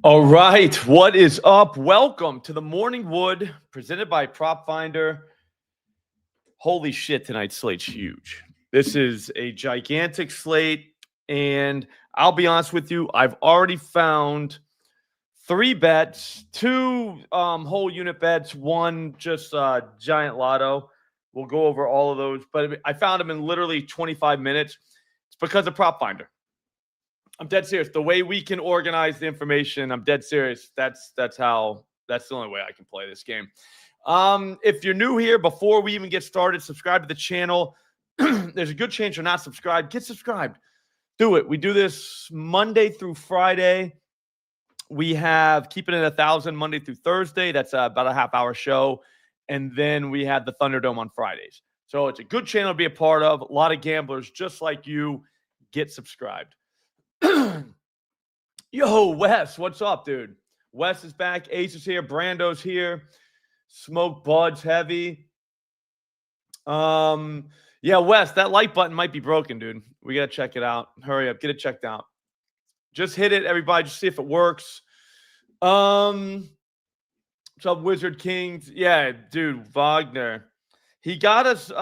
All right, what is up? Welcome to the Morning Wood presented by Prop Finder. Holy shit, tonight's slate's huge. This is a gigantic slate, and I'll be honest with you, I've already found 3 bets, 2 whole unit bets, 1 just giant lotto. We'll go over all of those, but I found them in literally 25 minutes. It's because of Prop Finder. I'm dead serious. The way we can organize the information, I'm dead serious. That's the only way I can play this game. If you're new here, before we even get started, subscribe to the channel. There's a good chance you're not subscribed. Get subscribed. Do it. We do this Monday through Friday. We have Keep It in 1,000 Monday through Thursday. That's about a half-hour show. And then we have the Thunderdome on Fridays. So it's a good channel to be a part of. A lot of gamblers just like you. Get subscribed. Yo, Wes, what's up, dude? Wes is back. Ace is here. Brando's here. Smoke Bud's heavy. Yeah, Wes, that like button might be broken, dude. We got to check it out. Hurry up. Get it checked out. Just hit it, everybody. Just see if it works. What's up, Wizard Kings? Yeah, dude, Wagner. He got us,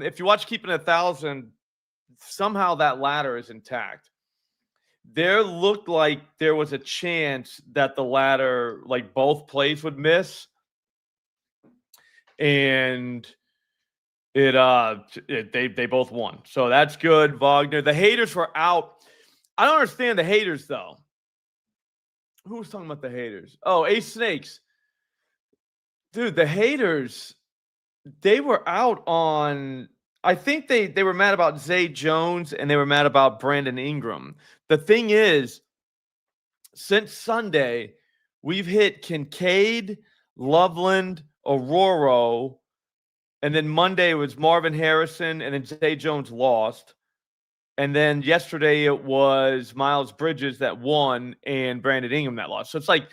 if you watch Keeping 1,000, somehow that ladder is intact. There looked like there was a chance that the ladder, like both plays would miss. And they both won. So that's good, Wagner. The haters were out. I don't understand the haters, though. Who was talking about the haters? Oh, Ace Snakes. Dude, the haters, they were out on... I think they were mad about Zay Jones and they were mad about Brandon Ingram. The thing is, since Sunday, we've hit Kincaid, Loveland, Aurora, and then Monday was Marvin Harrison, and then Zay Jones lost. And then yesterday it was Miles Bridges that won and Brandon Ingram that lost. So it's like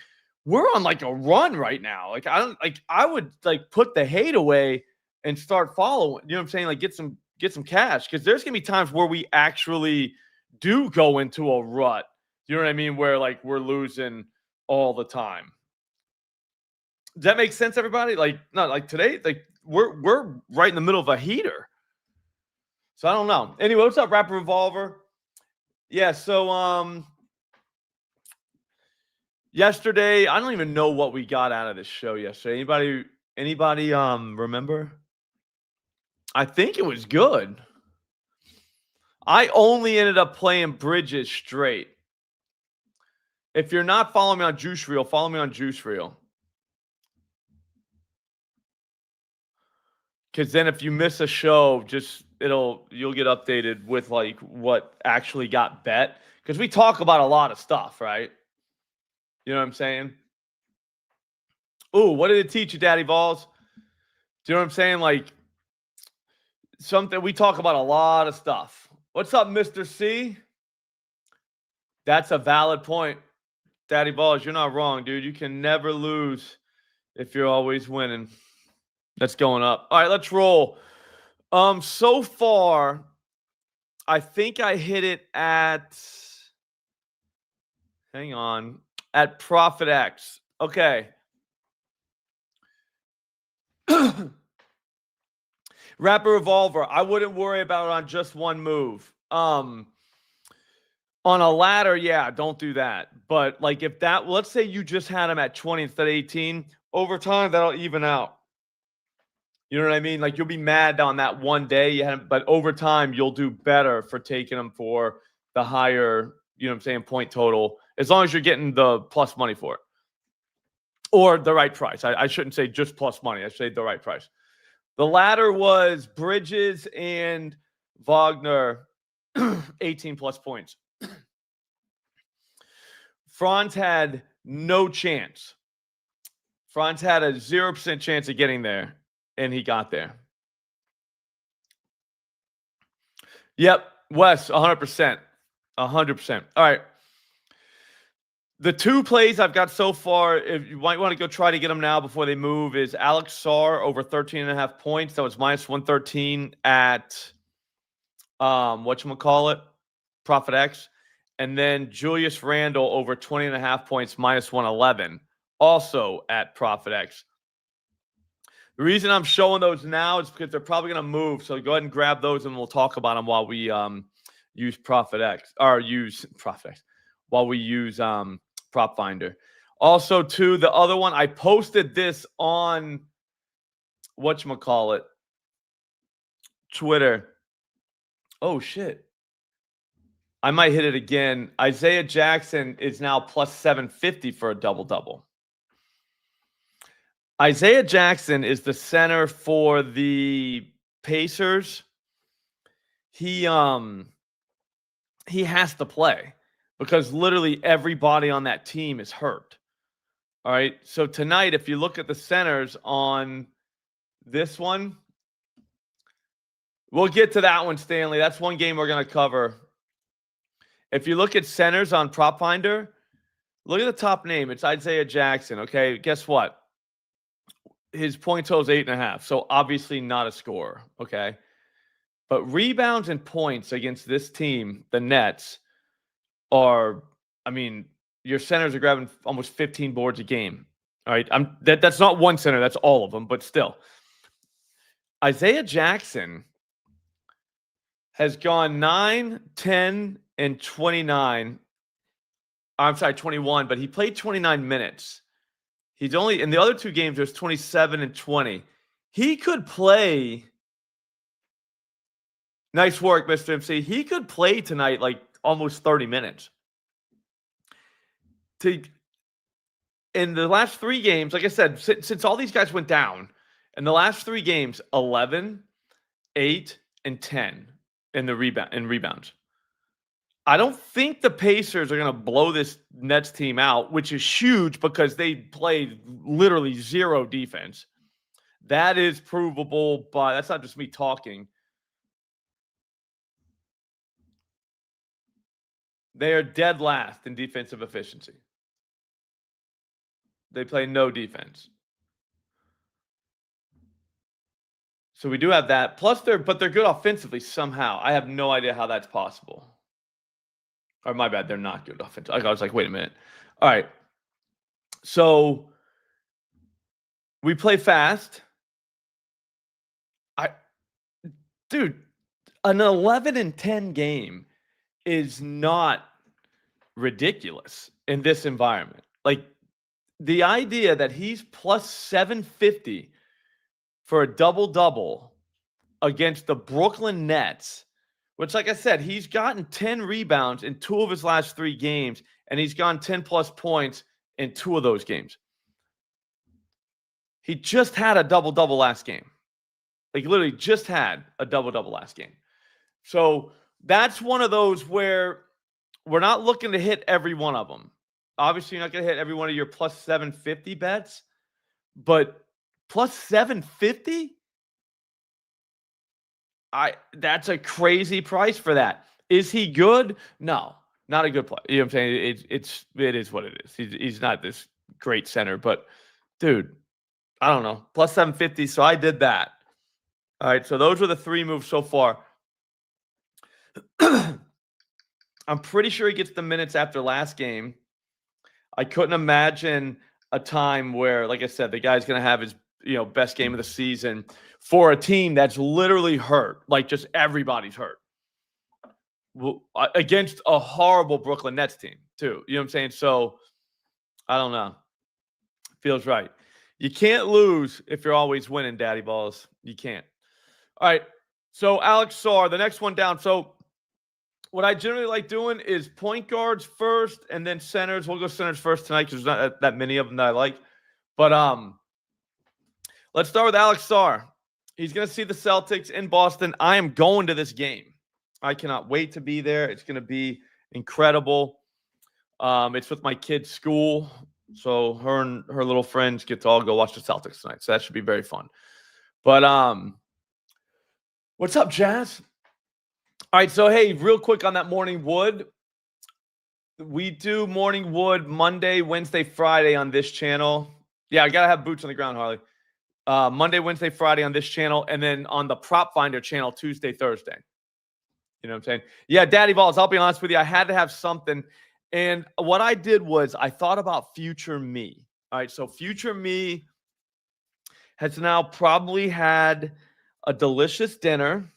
we're on like a run right now. Like I would like put the hate away and start following, you know what I'm saying? Like get some cash, because there's gonna be times where we actually do go into a rut. You know what I mean? Where like we're losing all the time. Does that make sense, everybody? Like, not like today, like we're right in the middle of a heater. So I don't know. Anyway, what's up, Rapper Revolver? Yeah, so yesterday, I don't even know what we got out of this show yesterday. Anybody remember? I think it was good. I only ended up playing Bridges straight. If you're not following me on Juice Reel, follow me on Juice Reel. Because then if you miss a show, you'll get updated with like what actually got bet. Because we talk about a lot of stuff, right? You know what I'm saying? Ooh, what did it teach you, Daddy Balls? Do you know what I'm saying? Like, something we talk about a lot of stuff. What's up, Mr. C? That's a valid point. Daddy Balls, you're not wrong, dude. You can never lose if you're always winning. That's going up. All right, let's roll. So far, I think I hit it at Profit X. Okay. Rapper Revolver, I wouldn't worry about it on just one move. On a ladder, yeah, don't do that. But like if that, let's say you just had him at 20 instead of 18, over time that'll even out. You know what I mean? Like you'll be mad on that one day you had him, but over time you'll do better for taking him for the higher, you know what I'm saying, point total, as long as you're getting the plus money for it. Or the right price. I shouldn't say just plus money. I should say the right price. The latter was Bridges and Wagner, 18 plus points. Franz had no chance. Franz had a 0% chance of getting there, and he got there. Yep, Wes, 100%. 100%. All right. The 2 plays I've got so far, if you might want to go try to get them now before they move, is Alex Sarr over 13.5 points. That was minus 113 at whatchamacallit, Profit X. And then Julius Randle over 20.5 points, minus 111, also at ProfitX. The reason I'm showing those now is because they're probably going to move. So go ahead and grab those and we'll talk about them while we use ProfitX, while we use Prop Finder. Also, too, the other one, I posted this on whatchamacallit, Twitter. Oh, shit. I might hit it again. Isaiah Jackson is now plus 750 for a double-double. Isaiah Jackson is the center for the Pacers. He has to play because literally everybody on that team is hurt. All right. So tonight, if you look at the centers on this one, we'll get to that one, Stanley. That's one game we're going to cover. If you look at centers on Prop Finder, look at the top name. It's Isaiah Jackson. Okay. Guess what? His point total is 8.5. So obviously not a scorer. Okay. But rebounds and points against this team, the Nets, are, your centers are grabbing almost 15 boards a game. All right. That's not one center. That's all of them. But still, Isaiah Jackson has gone 9, 10, and 29. I'm sorry, 21, but he played 29 minutes. He's only, in the other two games, there's 27 and 20. He could play. Nice work, Mr. MC. He could play tonight like almost 30 minutes. In the last three games, like I said, since all these guys went down, in the last three games, 11, 8, and 10 in the rebounds. I don't think the Pacers are going to blow this Nets team out, which is huge because they played literally zero defense. That is provable, but that's not just me talking. They are dead last in defensive efficiency. They play no defense. So we do have that. Plus, they're good offensively somehow. I have no idea how that's possible. Or my bad, they're not good offensively. I was like, wait a minute. All right. So we play fast. Dude, an 11 and 10 game is not ridiculous in this environment. Like, the idea that he's plus 750 for a double-double against the Brooklyn Nets, which, like I said, he's gotten 10 rebounds in 2 of his last 3 games, and he's gone 10-plus points in 2 of those games. He just had a double-double last game. Like, literally just had a double-double last game. So that's one of those where we're not looking to hit every one of them. Obviously, you're not going to hit every one of your plus 750 bets, but plus 750? That's a crazy price for that. Is he good? No, not a good play. You know what I'm saying? It is what it is. He's not this great center, but dude, I don't know. Plus 750, so I did that. All right, so those were the 3 moves so far. I'm pretty sure he gets the minutes after last game. I couldn't imagine a time where, like I said, the guy's going to have his best game of the season for a team that's literally hurt. Like, just everybody's hurt. Against a horrible Brooklyn Nets team, too. You know what I'm saying? So, I don't know. Feels right. You can't lose if you're always winning, daddy balls. You can't. All right. So, Alex Sarr, the next one down. So, what I generally like doing is point guards first and then centers. We'll go centers first tonight because there's not that many of them that I like. But let's start with Alex Sarr. He's going to see the Celtics in Boston. I am going to this game. I cannot wait to be there. It's going to be incredible. It's with my kid's school. So her and her little friends get to all go watch the Celtics tonight. So that should be very fun. But what's up, Jazz? All right, so hey, real quick on that morning wood. We do morning wood Monday, Wednesday, Friday on this channel. Yeah, I got to have boots on the ground, Harley. Monday, Wednesday, Friday on this channel, and then on the Prop Finder channel Tuesday, Thursday. You know what I'm saying? Yeah, Daddy Balls, I'll be honest with you. I had to have something. And what I did was I thought about future me. All right. So future me has now probably had a delicious dinner.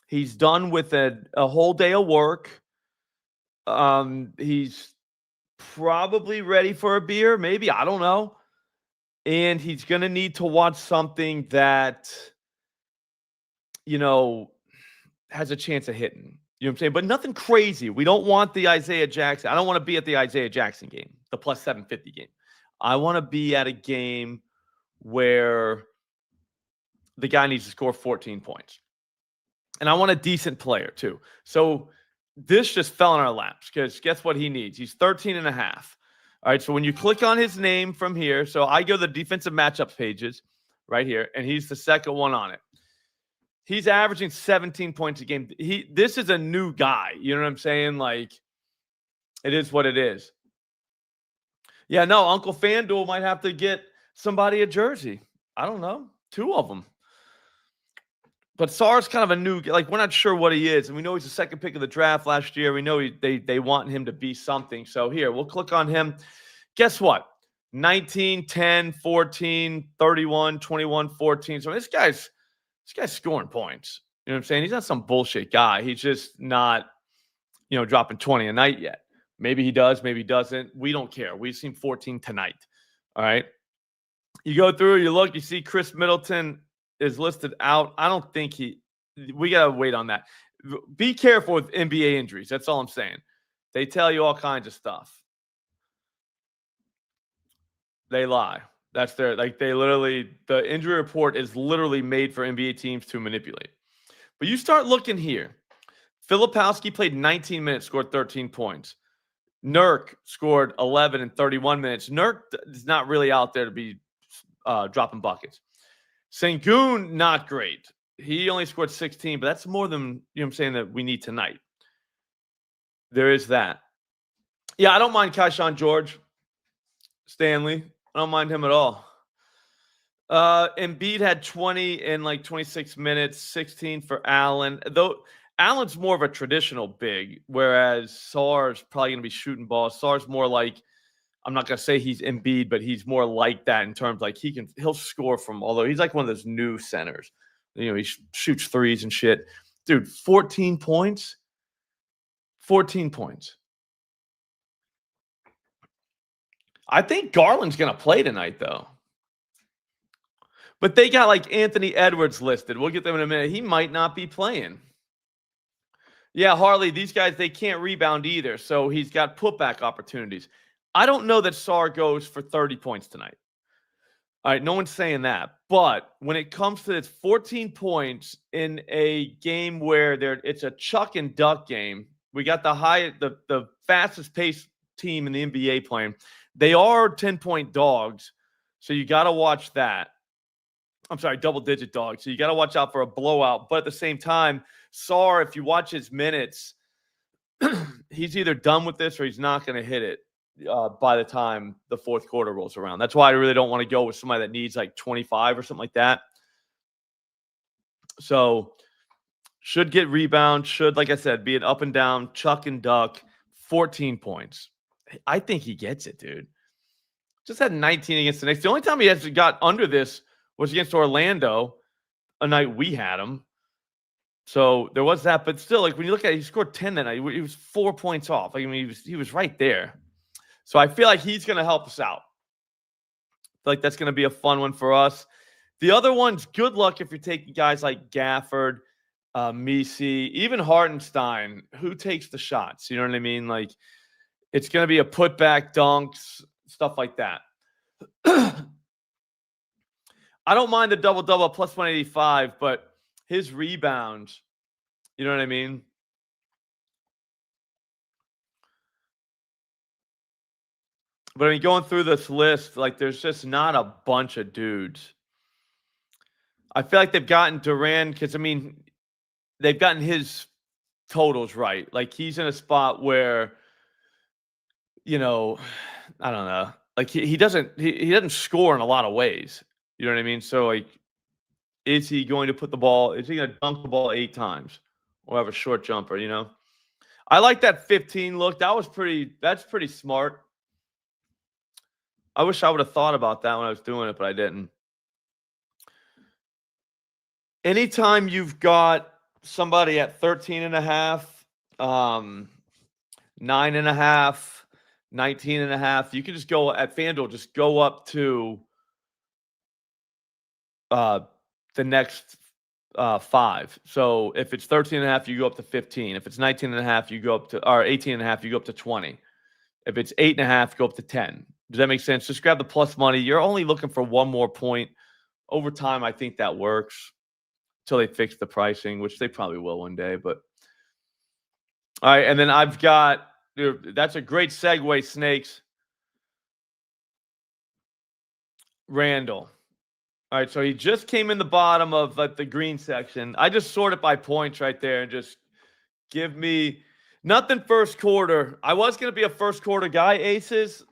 He's done with a whole day of work. He's probably ready for a beer, maybe. I don't know. And he's going to need to watch something that, you know, has a chance of hitting. You know what I'm saying? But nothing crazy. We don't want the Isaiah Jackson. I don't want to be at the Isaiah Jackson game, the plus 750 game. I want to be at a game where the guy needs to score 14 points. And I want a decent player too. So this just fell in our laps because guess what he needs? He's 13 and a half. All right. So when you click on his name from here, so I go to the defensive matchups pages right here, and he's the second one on it. He's averaging 17 points a game. This is a new guy. You know what I'm saying? Like, it is what it is. Yeah, no, Uncle FanDuel might have to get somebody a jersey. I don't know. 2 of them. But Sarr's kind of a new, like, we're not sure what he is. And we know he's the second pick of the draft last year. We know they want him to be something. So here, we'll click on him. Guess what? 19, 10, 14, 31, 21, 14. So this guy's scoring points. You know what I'm saying? He's not some bullshit guy. He's just not, dropping 20 a night yet. Maybe he does, maybe he doesn't. We don't care. We've seen 14 tonight. All right. You go through, you look, you see Chris Middleton is listed out. I don't think we got to wait on that. Be careful with NBA injuries. That's all I'm saying. They tell you all kinds of stuff. They lie. That's the injury report is literally made for NBA teams to manipulate. But you start looking here. Filipowski played 19 minutes, scored 13 points. Nurk scored 11 in 31 minutes. Nurk is not really out there to be dropping buckets. Sengun, not great. He only scored 16, but that's more than, I'm saying, that we need tonight. There is that. Yeah, I don't mind Keyshawn George, Stanley. I don't mind him at all. Embiid had 20 in 26 minutes, 16 for Allen. Though Allen's more of a traditional big, whereas Sarr's probably going to be shooting balls. Sarr's more like, I'm not going to say he's Embiid, but he's more like that in terms he'll score from, although he's like one of those new centers. He shoots threes and shit. Dude, 14 points. 14 points. I think Garland's going to play tonight, though. But they got Anthony Edwards listed. We'll get them in a minute. He might not be playing. Yeah, Harley, these guys, they can't rebound either. So he's got putback opportunities. I don't know that Sarr goes for 30 points tonight. All right, no one's saying that. But when it comes to this 14 points in a game where it's a chuck and duck game, we got the fastest paced team in the NBA playing. They are 10-point dogs, so you got to watch that. I'm sorry, double-digit dogs. So you got to watch out for a blowout. But at the same time, Sarr, if you watch his minutes, he's either done with this or he's not going to hit it by the time the fourth quarter rolls around. That's why I really don't want to go with somebody that needs 25 or something like that. So should get rebound, should, like I said, be an up and down, chuck and duck, 14 points. I think he gets it, dude. Just had 19 against the Knicks. The only time he has got under this was against Orlando, a night we had him. So there was that. But still, when you look at it, he scored 10 that night. He was 4 points off. He was right there. So I feel like he's going to help us out. I feel like that's going to be a fun one for us. The other ones, good luck if you're taking guys like Gafford, Misi, even Hartenstein. Who takes the shots? You know what I mean? It's going to be a putback, dunks, stuff like that. I don't mind the double-double plus 185, but his rebounds, you know what I mean? But going through this list, there's just not a bunch of dudes. I feel like they've gotten Durant because, they've gotten his totals right. He's in a spot where, I don't know. He doesn't score in a lot of ways. You know what I mean? So, is he going to is he going to dunk the ball 8 times? We'll have a short jumper, you know. I like that 15 look. That's pretty smart. I wish I would have thought about that when I was doing it, but I didn't. Anytime you've got somebody at 13.5, 9.5, 19.5, you can just go at FanDuel, just go up to the next 5. So if it's 13.5, you go up to 15. If it's 19.5, you go up to, or 18.5, you go up to 20. If it's 8.5, go up to 10. Does that make sense? Just grab the plus money. You're only looking for one more point. Over time, I think that works until they fix the pricing, which they probably will one day. But all right, and then I've got, that's a great segue, Snakes. Randle. All right, so he just came in the bottom of the green section. I just sort it by points right there and just give me nothing first quarter. I was going to be a first quarter guy, aces,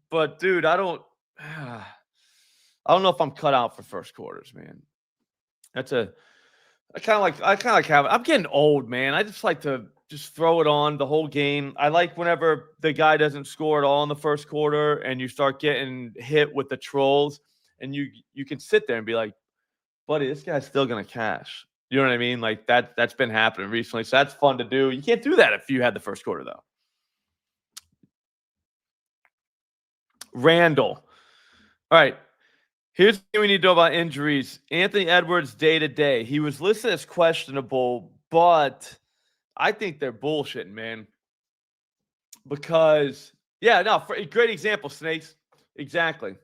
but dude, I don't know if I'm cut out for first quarters, man. I kind of like having, I'm getting old, man. I just like to just throw it on the whole game. I like whenever the guy doesn't score at all in the first quarter and you start getting hit with the trolls and you can sit there and be like, buddy, this guy's still going to cash. You know what I mean? Like that's been happening recently. So that's fun to do. You can't do that if you had the first quarter, though. Randle. All right. Here's the thing we need to know about injuries. Anthony Edwards day-to-day. He was listed as questionable, but I think they're bullshitting, man. Because, great example, Snakes. Exactly.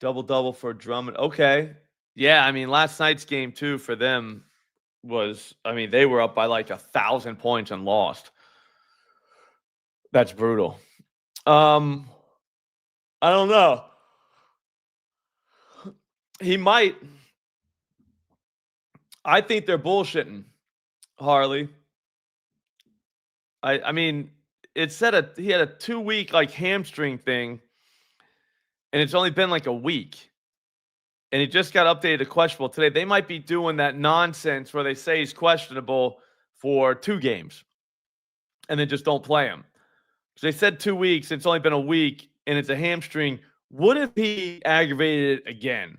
Double-double for Drummond. Okay. Yeah, I mean, last night's game, too, for them was, they were up by like 1,000 points and lost. That's brutal. I don't know. He might. I think they're bullshitting, Harley. I mean, it said he had a 2-week like hamstring thing, and it's only been like a week. And he just got updated to questionable today. They might be doing that nonsense where they say he's questionable for 2 games and then just don't play him. So they said 2 weeks. It's only been a week, and it's a hamstring. What if he aggravated it again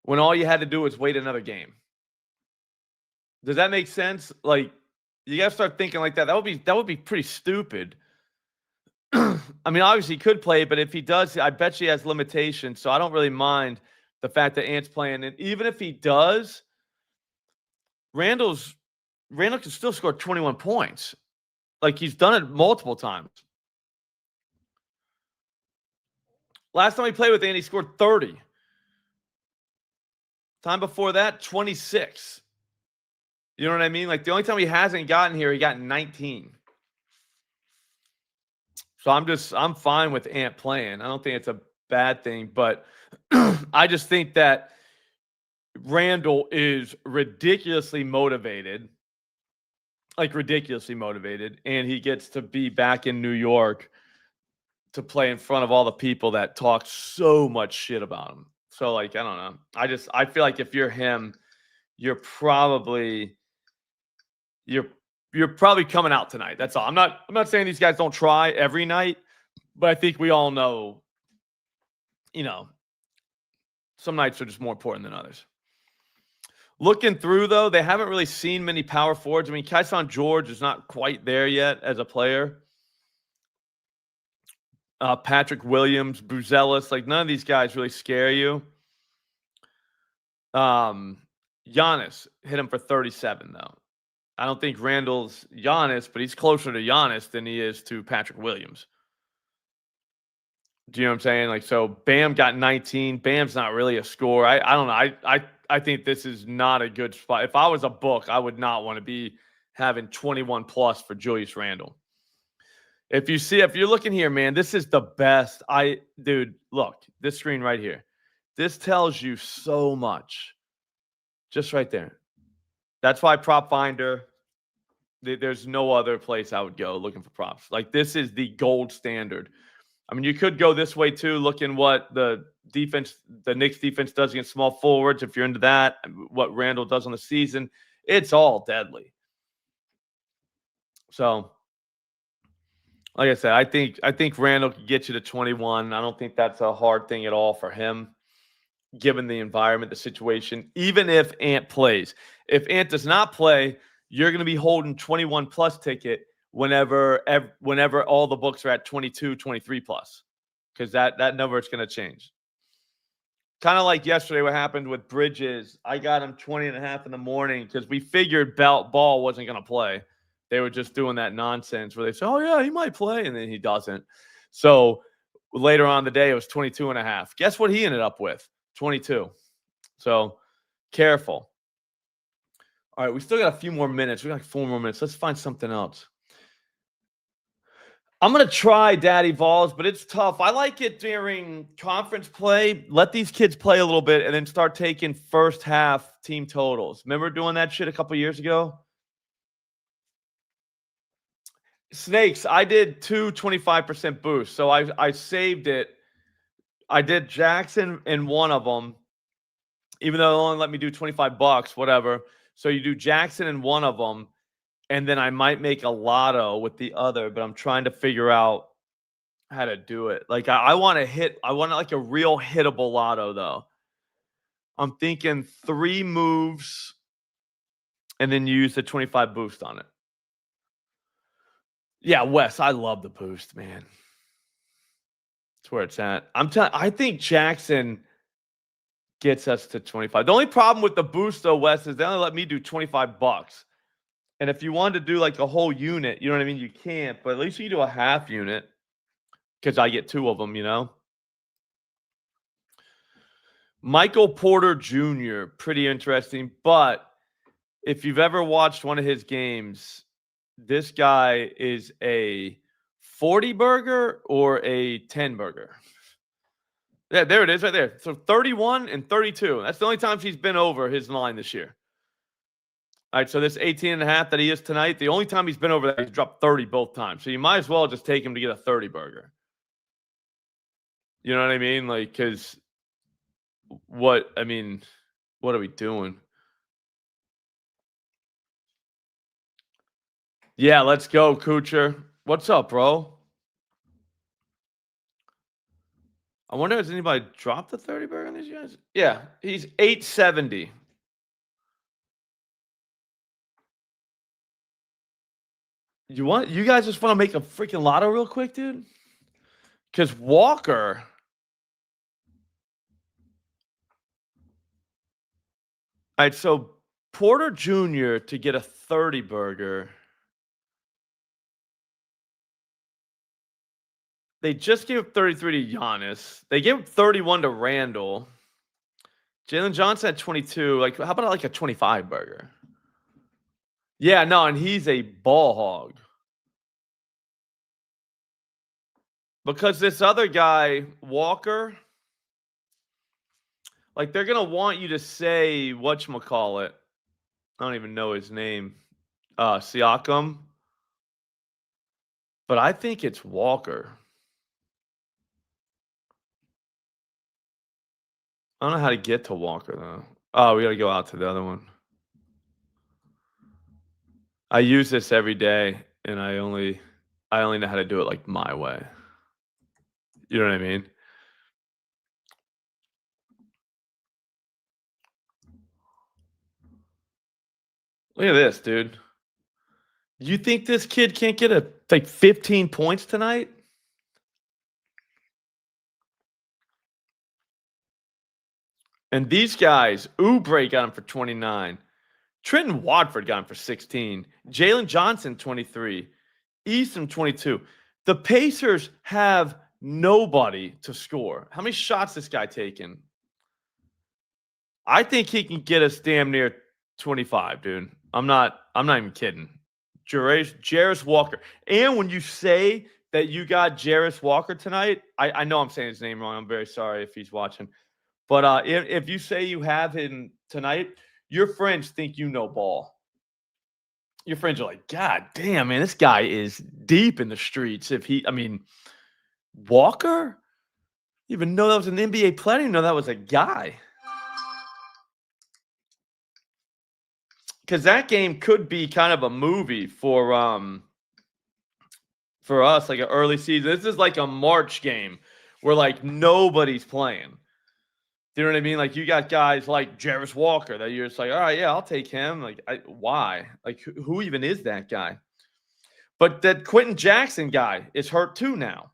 when all you had to do was wait another game? Does that make sense? Like, you got to start thinking like that. That would be pretty stupid. Obviously he could play, but if he does, I bet he has limitations. So I don't really mind the fact that Ant's playing. And even if he does, Randle can still score 21 points. Like, he's done it multiple times. Last time he played with Ant, he scored 30. Time before that, 26. You know what I mean? Like, the only time he hasn't gotten here, he got 19. So I'm fine with Ant playing. I don't think it's a bad thing, but I just think that Randle is ridiculously motivated. Like, ridiculously motivated. And he gets to be back in New York to play in front of all the people that talk so much shit about him. So, like, I don't know. I feel like if you're him, you're probably coming out tonight. That's all. I'm not saying these guys don't try every night, but I think we all know, some nights are just more important than others. Looking through, though, they haven't really seen many power forwards. Kyson George is not quite there yet as a player. Patrick Williams, Buzelis, like, none of these guys really scare you. Giannis hit him for 37, though. I don't think Randle's Giannis, but he's closer to Giannis than he is to Patrick Williams. Do you know what I'm saying? Like, so Bam got 19. Bam's not really a scorer. I don't know. I think this is not a good spot. If I was a book, I would not want to be having 21 plus for Julius Randle. If you're looking here, man, this is the best. Dude, look, this screen right here. This tells you so much. Just right there. That's why Prop Finder, there's no other place I would go looking for props. Like, this is the gold standard. You could go this way too, looking what the Knicks defense does against small forwards. If you're into that, what Randle does on the season. It's all deadly. So, like I said, I think Randall can get you to 21. I don't think that's a hard thing at all for him, given the environment, the situation. Even if Ant plays, if Ant does not play, you're going to be holding 21 plus ticket whenever all the books are at 22, 23 plus, because that number is going to change. Kind of like yesterday, what happened with Bridges. I got him 20.5 in the morning because we figured Ball wasn't going to play. They were just doing that nonsense where they say, oh, yeah, he might play, and then he doesn't. So later on in the day, it was 22.5. Guess what he ended up with? 22. So careful. All right, we still got a few more minutes. We got like 4 more minutes. Let's find something else. I'm going to try Daddy Vols, but it's tough. I like it during conference play. Let these kids play a little bit and then start taking first half team totals. Remember doing that shit a couple years ago? Snakes, I did 2 25% boosts. So I saved it. I did Jackson in one of them, even though it only let me do $25, whatever. So you do Jackson in one of them, and then I might make a lotto with the other, but I'm trying to figure out how to do it. Like I want like a real hittable lotto though. I'm thinking 3 moves and then use the 25 boost on it. Yeah, Wes, I love the boost, man. That's where it's at. I think Jackson gets us to 25. The only problem with the boost though, Wes, is they only let me do $25. And if you wanted to do like a whole unit, you know what I mean? You can't, but at least you do a half unit because I get 2 of them, you know? Michael Porter Jr., pretty interesting. But if you've ever watched one of his games, this guy is a 40 burger or a 10 burger. Yeah, there it is right there. So 31 and 32. That's the only times he's been over his line this year. All right, so this 18.5 that he is tonight, the only time he's been over that, he's dropped 30 both times. So you might as well just take him to get a 30 burger. You know what I mean? Like, because what are we doing? Yeah, let's go, Kucher. What's up, bro? I wonder, has anybody dropped the 30 burger on these guys? Yeah, he's 870. You guys just want to make a freaking lotto real quick, dude? Because Walker. All right, so Porter Jr. to get a 30 burger. They just gave up 33 to Giannis. They gave up 31 to Randall. Jalen Johnson at 22. Like, how about like a 25 burger? Yeah, no, and he's a ball hog. Because this other guy, Walker, like they're gonna want you to say whatchamacallit. I don't even know his name. Siakam. But I think it's Walker. I don't know how to get to Walker though. Oh, we gotta go out to the other one. I use this every day, and I only know how to do it like my way. You know what I mean? Look at this, dude. You think this kid can't get like 15 points tonight? And these guys, Oubre got him for 29. Trenton Watford got him for 16. Jalen Johnson, 23. Easton, 22. The Pacers have nobody to score. How many shots this guy taking? I think he can get us damn near 25, dude. I'm not even kidding. Jarris Walker. And when you say that you got Jarris Walker tonight, I know I'm saying his name wrong. I'm very sorry if he's watching. But if you say you have him tonight, your friends think you know ball. Your friends are like, God damn, man, this guy is deep in the streets. Walker? You even know that was an NBA player? You know that was a guy. because that game could be kind of a movie for us, like an early season. This is like a March game where like nobody's playing. Do you know what I mean? Like you got guys like Jarvis Walker that you're just like, all right, yeah, I'll take him. Like, why? Like, who even is that guy? But that Quentin Jackson guy is hurt too now.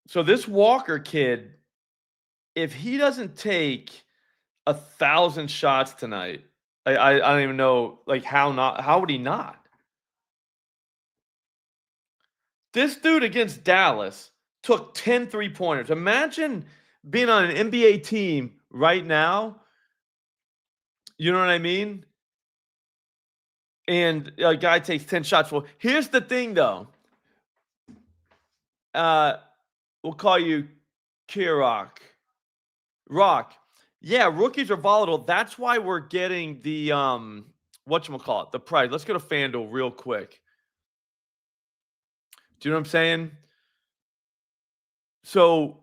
So this Walker kid, if he doesn't take 1,000 shots tonight, I don't even know like how would he not? This dude against Dallas took 10 3-pointers. Imagine being on an NBA team right now. You know what I mean? And a guy takes 10 shots. Well, here's the thing, though. We'll call you Kirok. Rock. Yeah, rookies are volatile. That's why we're getting the whatchamacallit, the price. Let's go to FanDuel real quick. Do you know what I'm saying? So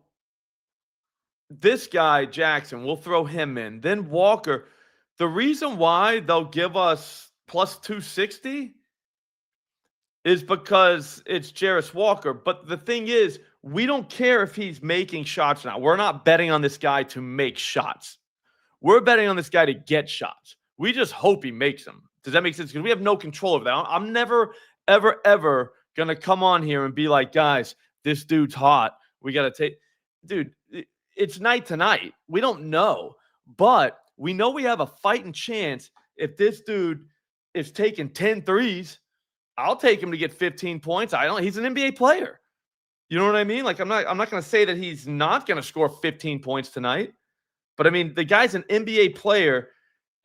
this guy, Jackson, we'll throw him in. Then Walker. The reason why they'll give us plus 260 is because it's Jarvis Walker. But the thing is, we don't care if he's making shots now. We're not betting on this guy to make shots. We're betting on this guy to get shots. We just hope he makes them. Does that make sense? Because we have no control over that. I'm never, ever, ever going to come on here and be like, guys, this dude's hot. We got to take. Dude, it's night to night. We don't know. But we know we have a fighting chance if this dude is taking 10 threes. I'll take him to get 15 points. He's an NBA player. You know what I mean? Like I'm not going to say that he's not going to score 15 points tonight. But I mean, the guy's an NBA player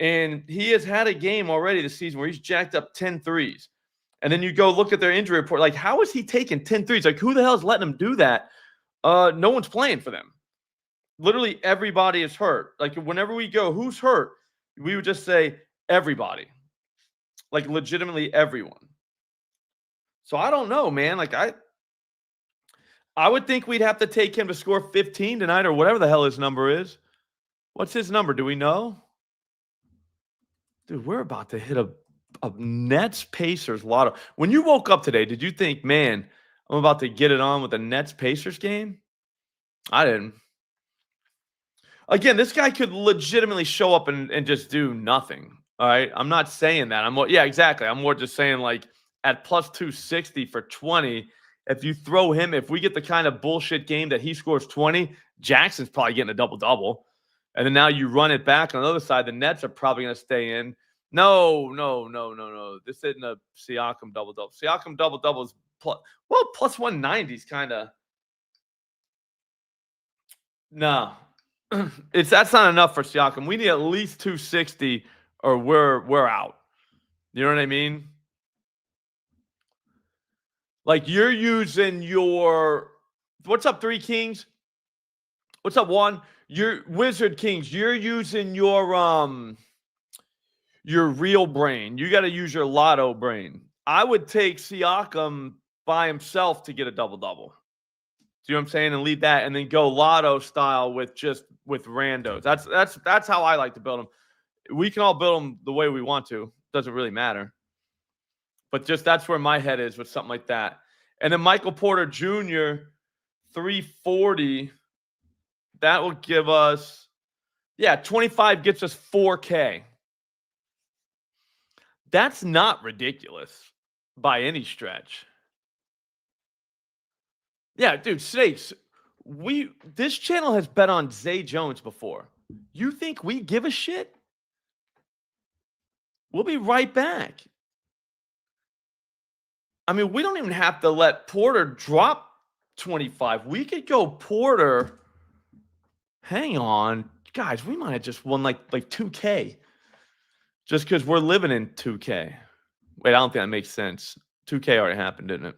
and he has had a game already this season where he's jacked up 10 threes. And then you go look at their injury report. Like, how is he taking 10 threes? Like, who the hell is letting him do that? No one's playing for them. Literally everybody is hurt. Like whenever we go, who's hurt? We would just say everybody. Like legitimately everyone. So I don't know, man. Like I would think we'd have to take him to score 15 tonight or whatever the hell his number is. What's his number? Do we know? Dude, we're about to hit a Nets Pacers lotto. When you woke up today, did you think, man, I'm about to get it on with the Nets Pacers game? I didn't. Again, this guy could legitimately show up and just do nothing. All right. I'm not saying that. Yeah, exactly. I'm more just saying like at plus 260 for 20. If you throw him, if we get the kind of bullshit game that he scores 20, Jackson's probably getting a double-double. And then now you run it back on the other side. The Nets are probably going to stay in. No. This isn't a Siakam double-double. Siakam double-double is plus 190 is kind of. No. That's not enough for Siakam. We need at least 260 or we're out. You know what I mean? Like you're using your what's up, Three Kings? What's up, One? Your Wizard Kings. You're using your real brain. You got to use your lotto brain. I would take Siakam by himself to get a double-double. See what I'm saying? And leave that and then go lotto style with randos. That's how I like to build them. We can all build them the way we want to. Doesn't really matter. But just that's where my head is with something like that. And then Michael Porter Jr., 340. That will give us, 25 gets us 4K. That's not ridiculous by any stretch. Yeah, dude, Snakes, this channel has bet on Zay Jones before. You think we give a shit? We'll be right back. I mean, we don't even have to let Porter drop 25. We could go Porter. Hang on. Guys, we might have just won like 2K. Just because we're living in 2K. Wait, I don't think that makes sense. 2K already happened, didn't it?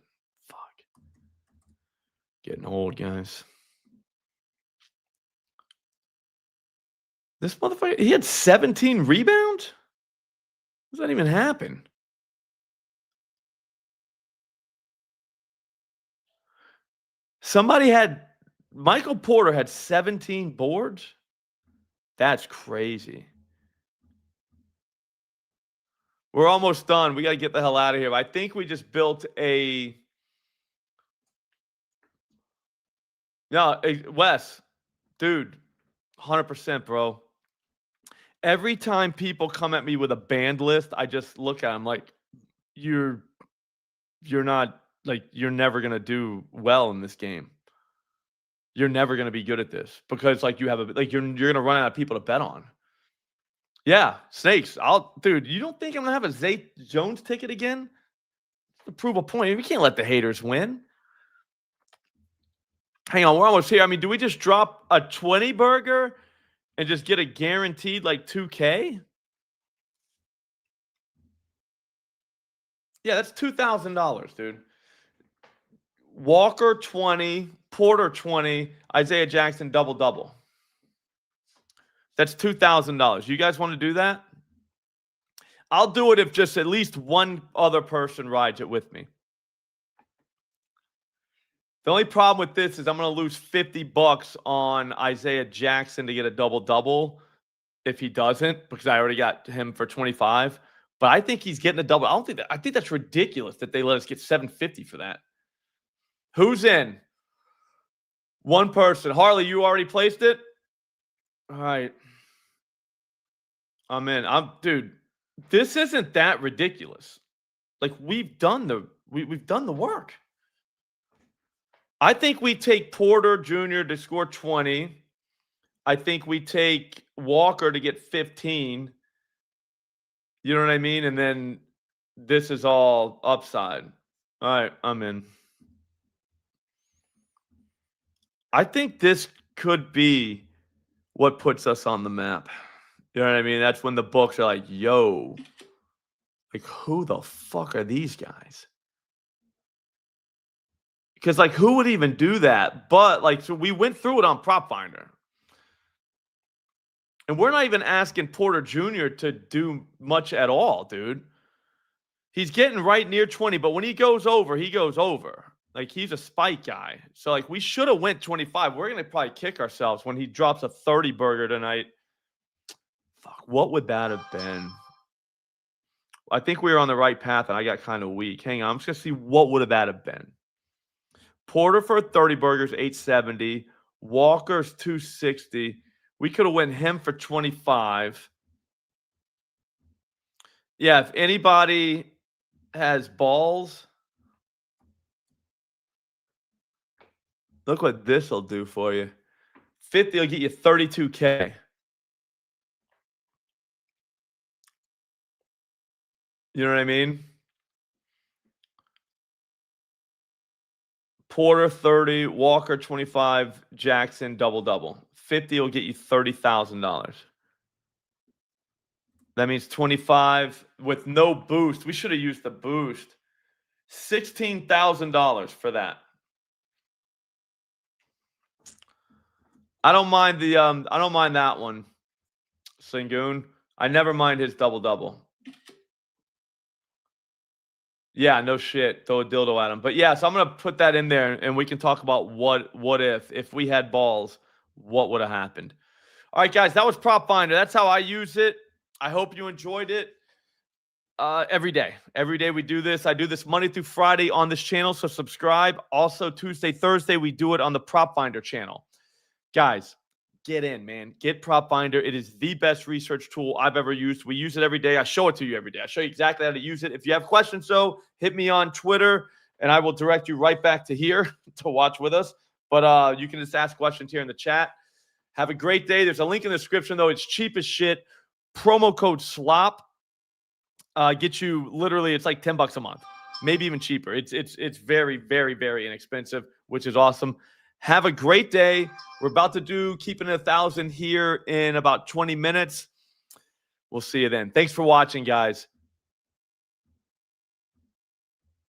Fuck. Getting old, guys. This motherfucker, he had 17 rebounds? How does that even happen? Michael Porter had 17 boards? That's crazy. We're almost done. We got to get the hell out of here. I think we just built a... No, Wes, dude, 100%, bro. Every time people come at me with a banned list, I just look at them like, you're not, like, you're never going to do well in this game. You're never going to be good at this because, like, you have like, you're going to run out of people to bet on. Yeah, snakes. Dude, you don't think I'm going to have a Zay Jones ticket again? To prove a point. We can't let the haters win. Hang on, we're almost here. I mean, do we just drop a 20 burger and just get a guaranteed like 2K? Yeah, that's $2,000, dude. Walker 20, Porter 20, Isaiah Jackson double. That's $2,000. You guys want to do that? I'll do it if just at least one other person rides it with me. The only problem with this is I'm going to lose $50 on Isaiah Jackson to get a double if he doesn't, because I already got him for 25. But I think he's getting a double. I think that's ridiculous that they let us get $750 for that. Who's in? One person. Harley, you already placed it? All right. I'm in. Dude, this isn't that ridiculous. Like, we've done the work. I think we take Porter Jr. to score 20. I think we take Walker to get 15. You know what I mean? And then this is all upside. All right, I'm in. I think this could be what puts us on the map. You know what I mean? That's when the books are like, yo, like, who the fuck are these guys? Because, like, who would even do that? But, like, so we went through it on Prop Finder. And we're not even asking Porter Jr. to do much at all, dude. He's getting right near 20, but when he goes over, he goes over. Like, he's a spike guy. So, like, we should have went 25. We're going to probably kick ourselves when he drops a 30 burger tonight. Fuck, what would that have been? I think we were on the right path, and I got kind of weak. Hang on, I'm just going to see what would that have been. Porter for 30 burgers, 870. Walker's 260. We could have went him for 25. Yeah, if anybody has balls, look what this will do for you. 50 will get you 32K. You know what I mean? Porter 30, Walker 25, Jackson double. 50 will get you $30,000. That means 25 with no boost. We should have used the boost. $16,000 for that. I don't mind that one. Sengun. I never mind his double. Yeah, no shit. Throw a dildo at him. But yeah, so I'm gonna put that in there, and we can talk about what if we had balls, what would have happened. All right, guys, that was Prop Finder. That's how I use it. I hope you enjoyed it. Every day we do this. I do this Monday through Friday on this channel, so subscribe. Also, Tuesday, Thursday, we do it on the Prop Finder channel. Guys, get in, man. Get Prop Finder. It is the best research tool I've ever used. We use it every day. I show it to you every day. I show you exactly how to use it. If you have questions, though, hit me on Twitter, and I will direct you right back to here to watch with us. But you can just ask questions here in the chat. Have a great day. There's a link in the description, though. It's cheap as shit. Promo code SLOP gets you literally, it's like $10 a month, maybe even cheaper. It's very, very, very inexpensive, which is awesome. Have a great day. We're about to do Keeping It 1,000 here in about 20 minutes. We'll see you then. Thanks for watching, guys.